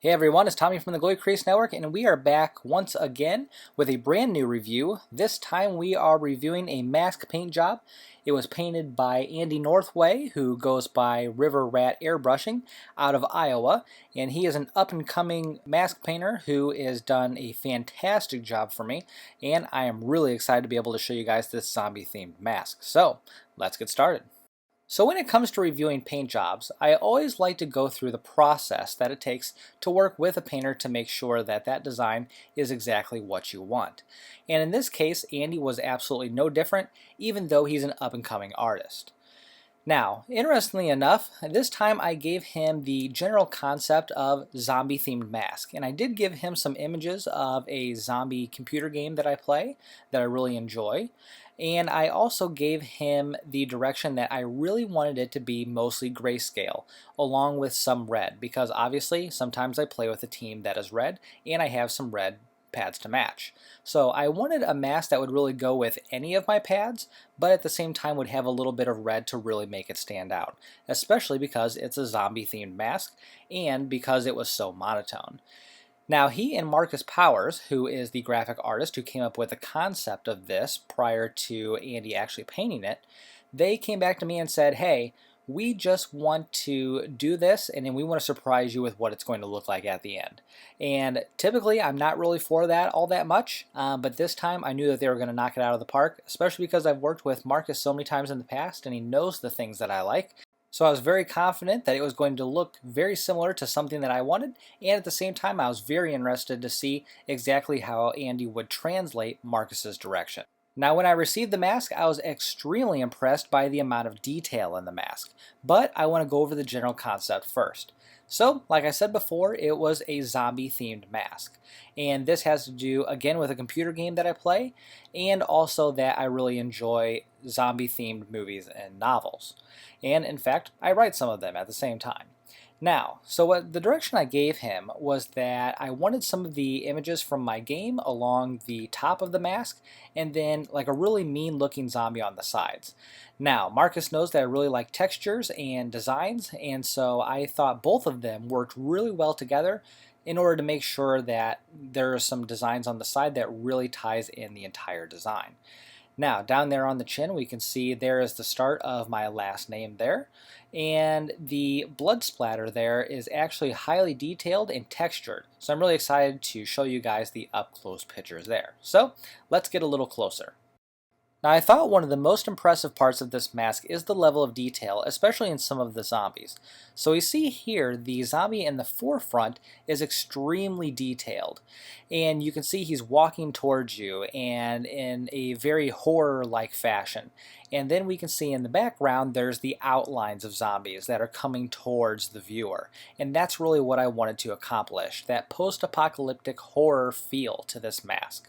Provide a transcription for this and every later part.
Hey everyone, it's Tommy from the Goalie Crease Network, and we are back once again with a brand new review. This time we are reviewing a mask paint job. It was painted by Andy Northway, who goes by River Rat Airbrushing out of Iowa, and he is an up-and-coming mask painter who has done a fantastic job for me, and I am really excited to be able to show you guys this zombie-themed mask. So, let's get started. So when it comes to reviewing paint jobs, I always like to go through the process that it takes to work with a painter to make sure that that design is exactly what you want. And in this case, Andy was absolutely no different, even though he's an up-and-coming artist. Now, interestingly enough, this time I gave him the general concept of zombie-themed mask, and I did give him some images of a zombie computer game that I play that I really enjoy, and I also gave him the direction that I really wanted it to be mostly grayscale, along with some red, because obviously sometimes I play with a team that is red, and I have some red pads to match. So I wanted a mask that would really go with any of my pads, but at the same time would have a little bit of red to really make it stand out, especially because it's a zombie themed mask and because it was so monotone. Now he and Marcus Powers, who is the graphic artist who came up with the concept of this prior to Andy actually painting it, they came back to me and said, hey, we just want to do this and then we want to surprise you with what it's going to look like at the end. And typically I'm not really for that all that much, but this time I knew that they were going to knock it out of the park, especially because I've worked with Marcus so many times in the past and he knows the things that I like. So I was very confident that it was going to look very similar to something that I wanted, and at the same time I was very interested to see exactly how Andy would translate Marcus's direction. Now when I received the mask, I was extremely impressed by the amount of detail in the mask, but I want to go over the general concept first. So, like I said before, it was a zombie-themed mask, and this has to do, again, with a computer game that I play, and also that I really enjoy zombie-themed movies and novels. And, in fact, I write some of them at the same time. Now, so what the direction I gave him was that I wanted some of the images from my game along the top of the mask, and then like a really mean looking zombie on the sides. Now, Marcus knows that I really like textures and designs, and so I thought both of them worked really well together in order to make sure that there are some designs on the side that really ties in the entire design. Now, down there on the chin, we can see there is the start of my last name there. And the blood splatter there is actually highly detailed and textured. So I'm really excited to show you guys the up-close pictures there. So let's get a little closer. Now I thought one of the most impressive parts of this mask is the level of detail, especially in some of the zombies. So we see here the zombie in the forefront is extremely detailed, and you can see he's walking towards you and in a very horror-like fashion. And then we can see in the background there's the outlines of zombies that are coming towards the viewer. And that's really what I wanted to accomplish, that post-apocalyptic horror feel to this mask.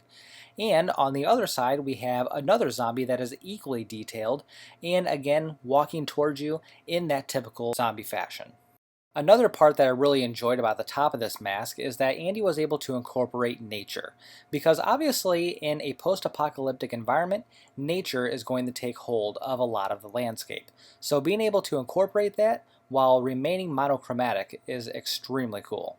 And on the other side, we have another zombie that is equally detailed, and again, walking towards you in that typical zombie fashion. Another part that I really enjoyed about the top of this mask is that Andy was able to incorporate nature, because obviously in a post-apocalyptic environment, nature is going to take hold of a lot of the landscape. So being able to incorporate that while remaining monochromatic is extremely cool.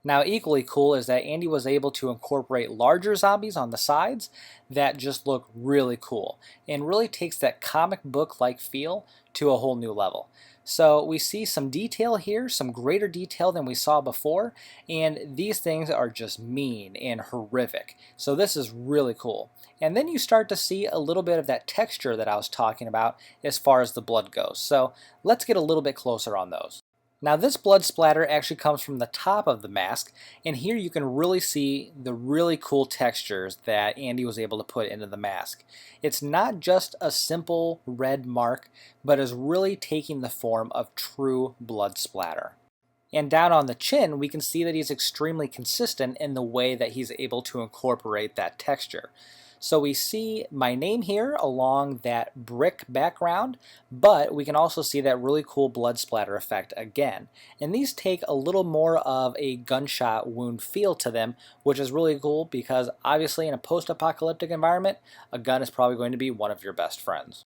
Now equally cool is that Andy was able to incorporate larger zombies on the sides that just look really cool and really takes that comic book-like feel to a whole new level. So we see some detail here, some greater detail than we saw before, and these things are just mean and horrific. So this is really cool. And then you start to see a little bit of that texture that I was talking about as far as the blood goes. So let's get a little bit closer on those. Now this blood splatter actually comes from the top of the mask, and here you can really see the really cool textures that Andy was able to put into the mask. It's not just a simple red mark, but is really taking the form of true blood splatter. And down on the chin, we can see that he's extremely consistent in the way that he's able to incorporate that texture. So we see my name here along that brick background, but we can also see that really cool blood splatter effect again. And these take a little more of a gunshot wound feel to them, which is really cool because obviously in a post-apocalyptic environment, a gun is probably going to be one of your best friends.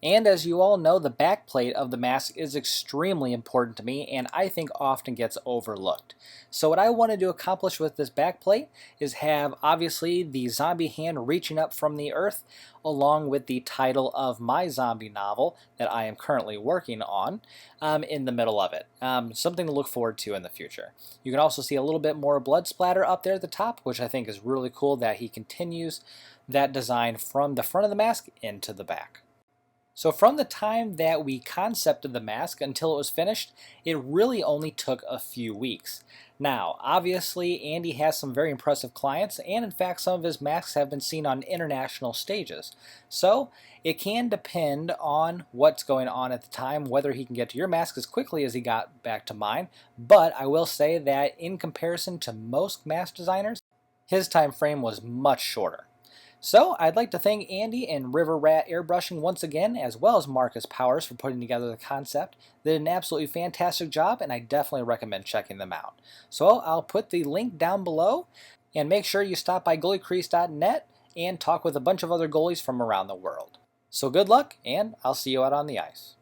And as you all know, the back plate of the mask is extremely important to me and I think often gets overlooked. So what I wanted to accomplish with this back plate is have obviously the zombie hand reaching up from the earth along with the title of my zombie novel that I am currently working on in the middle of it. Something to look forward to in the future. You can also see a little bit more blood splatter up there at the top, which I think is really cool that he continues that design from the front of the mask into the back. So from the time that we concepted the mask until it was finished, it really only took a few weeks. Now, obviously, Andy has some very impressive clients, and in fact, some of his masks have been seen on international stages. So, it can depend on what's going on at the time, whether he can get to your mask as quickly as he got back to mine, but I will say that in comparison to most mask designers, his time frame was much shorter. So I'd like to thank Andy and River Rat Airbrushing once again, as well as Marcus Powers for putting together the concept. They did an absolutely fantastic job, and I definitely recommend checking them out. So I'll put the link down below, and make sure you stop by goaliecrease.net and talk with a bunch of other goalies from around the world. So good luck, and I'll see you out on the ice.